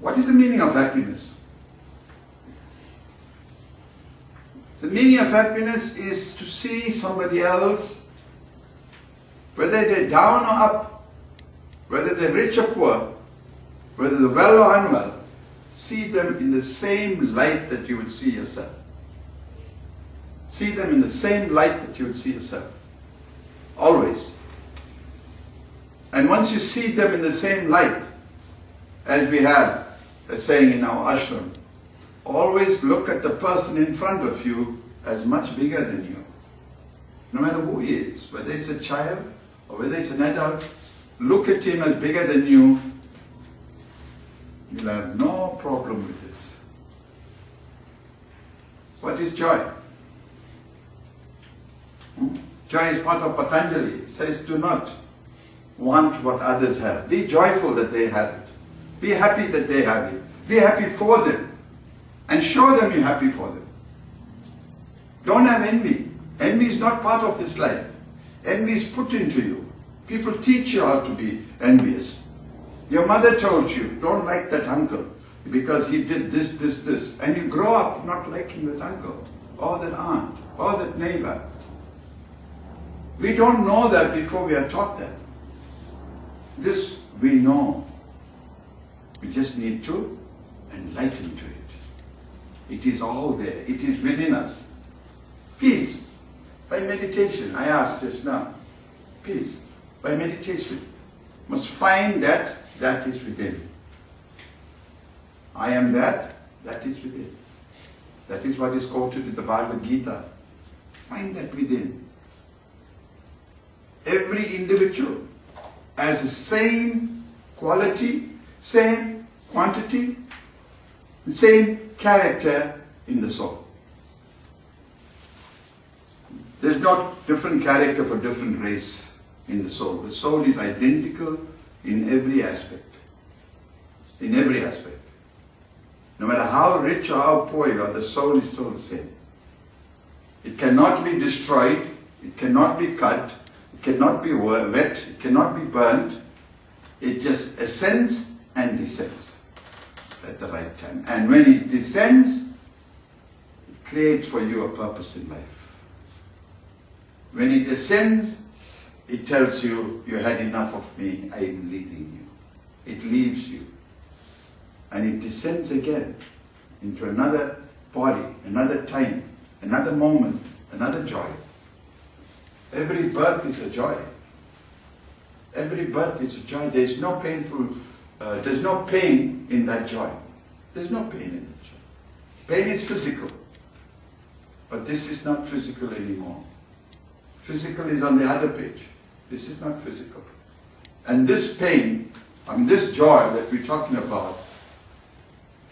What is the meaning of happiness? The meaning of happiness is to see somebody else, whether they're down or up, whether they're rich or poor, whether they're well or unwell, see them in the same light that you would see yourself. See them in the same light that you would see yourself. Always. And once you see them in the same light, as we had a saying in our ashram, always look at the person in front of you as much bigger than you. No matter who he is, whether it's a child or whether it's an adult, look at him as bigger than you. You'll have no problem with this. What is joy? Joy is part of Patanjali. It says, do not want what others have. Be joyful that they have it. Be happy that they have it. Be happy for them. And show them you're happy for them. Don't have envy. Envy is not part of this life. Envy is put into you. People teach you how to be envious. Your mother told you, don't like that uncle because he did this, this, this. And you grow up not liking that uncle, or that aunt, or that neighbor. We don't know that before we are taught that. This we know. We just need to enlighten to it. It is all there. It is within us. Peace. By meditation. I asked just now. Peace. By meditation. Must find that is within. I am that is within. That is what is quoted in the Bhagavad Gita. Find that within. Every individual has the same quality, same quantity, the same character in the soul. There's not different character for different race in the soul. The soul is identical in every aspect. In every aspect. No matter how rich or how poor you are, the soul is still the same. It cannot be destroyed, it cannot be cut, it cannot be wet, it cannot be burnt. It just ascends and descends at the right time. And when it descends, it creates for you a purpose in life. When it ascends, it tells you, you had enough of me, I am leaving you. It leaves you. And it descends again into another body, another time, another moment, another joy. Every birth is a joy. Every birth is a joy. There is no there's no pain in that joy. There's no pain in that joy. Pain is physical. But this is not physical anymore. Physical is on the other page. This is not physical. And this pain, this joy that we're talking about,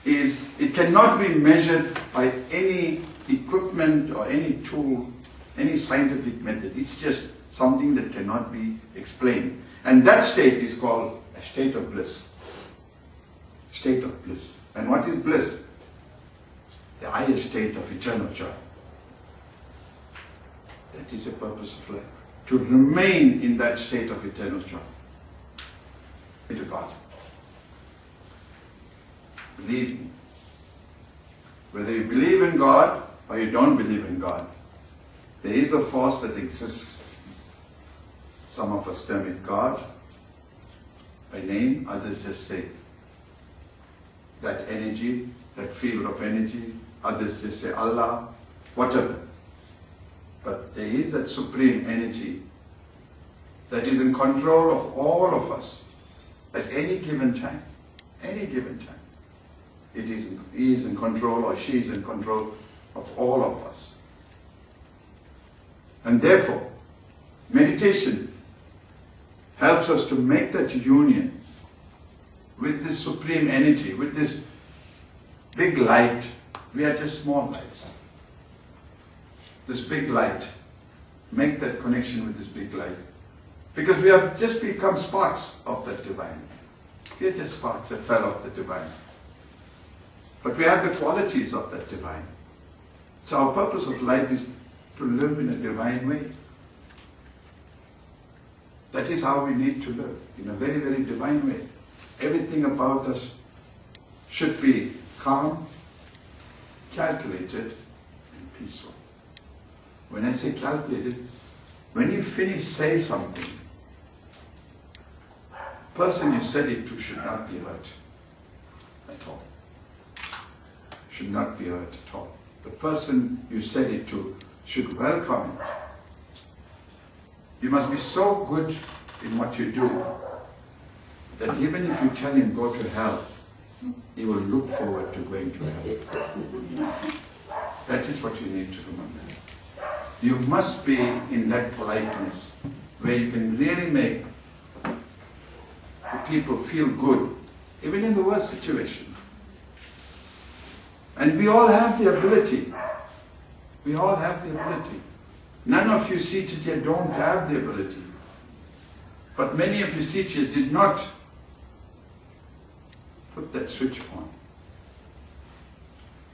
it cannot be measured by any equipment or any tool, any scientific method. It's just something that cannot be explained. And that state is called a state of bliss. State of bliss. And what is bliss? The highest state of eternal joy. That is the purpose of life. To remain in that state of eternal joy. To God. Believe me. Whether you believe in God or you don't believe in God, there is a force that exists. Some of us term it God by name, others just say that energy, that field of energy, others just say Allah, whatever. But there is that supreme energy that is in control of all of us at any given time. Any given time. He is in control or she is in control of all of us. And therefore, meditation helps us to make that union with this supreme energy, with this big light. We are just small lights. This big light, make that connection with this big light. Because we have just become sparks of that divine. We are just sparks that fell off the divine. But we have the qualities of that divine. So our purpose of life is to live in a divine way. That is how we need to live, in a very, very divine way. Everything about us should be calm, calculated, and peaceful. When I say calculated, when you finish say something, the person you said it to should not be hurt at all. Should not be hurt at all. The person you said it to should welcome it. You must be so good in what you do that even if you tell him go to hell, he will look forward to going to hell. That is what you need to remember. You must be in that politeness where you can really make the people feel good, even in the worst situation. And we all have the ability. We all have the ability. None of you seated here don't have the ability. But many of you seated here did not put that switch on.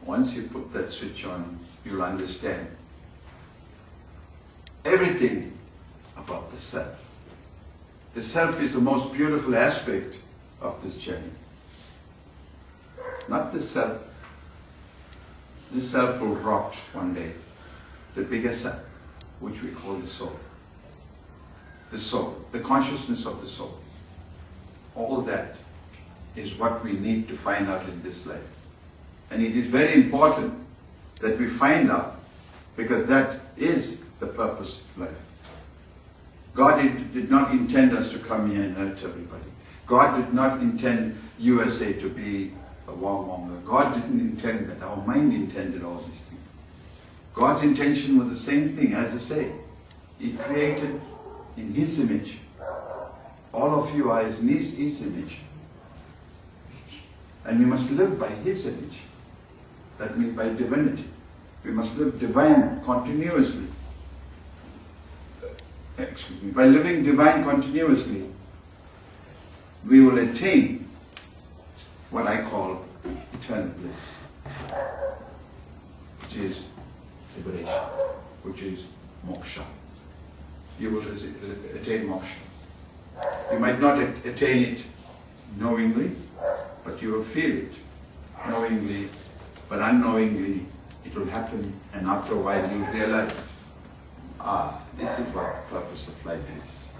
Once you put that switch on, you'll understand everything about the self. The self is the most beautiful aspect of this journey. Not the self. The self will rot one day. The bigger self, which we call the soul. The soul, the consciousness of the soul. All that is what we need to find out in this life. And it is very important that we find out, because that is the purpose of life. God did not intend us to come here and hurt everybody. God did not intend USA to be a warmonger. God didn't intend that. Our mind intended all these things. God's intention was the same thing, as I say. He created in His image. All of you are in His image. And we must live by His image. That means by divinity. We must live divine continuously. Excuse me. By living divine continuously, we will attain what I call eternal bliss, which is liberation, which is moksha. You will attain moksha. You might not attain it knowingly, but you will feel it knowingly, but unknowingly it will happen, and after a while you'll realize, this is what the purpose of life is.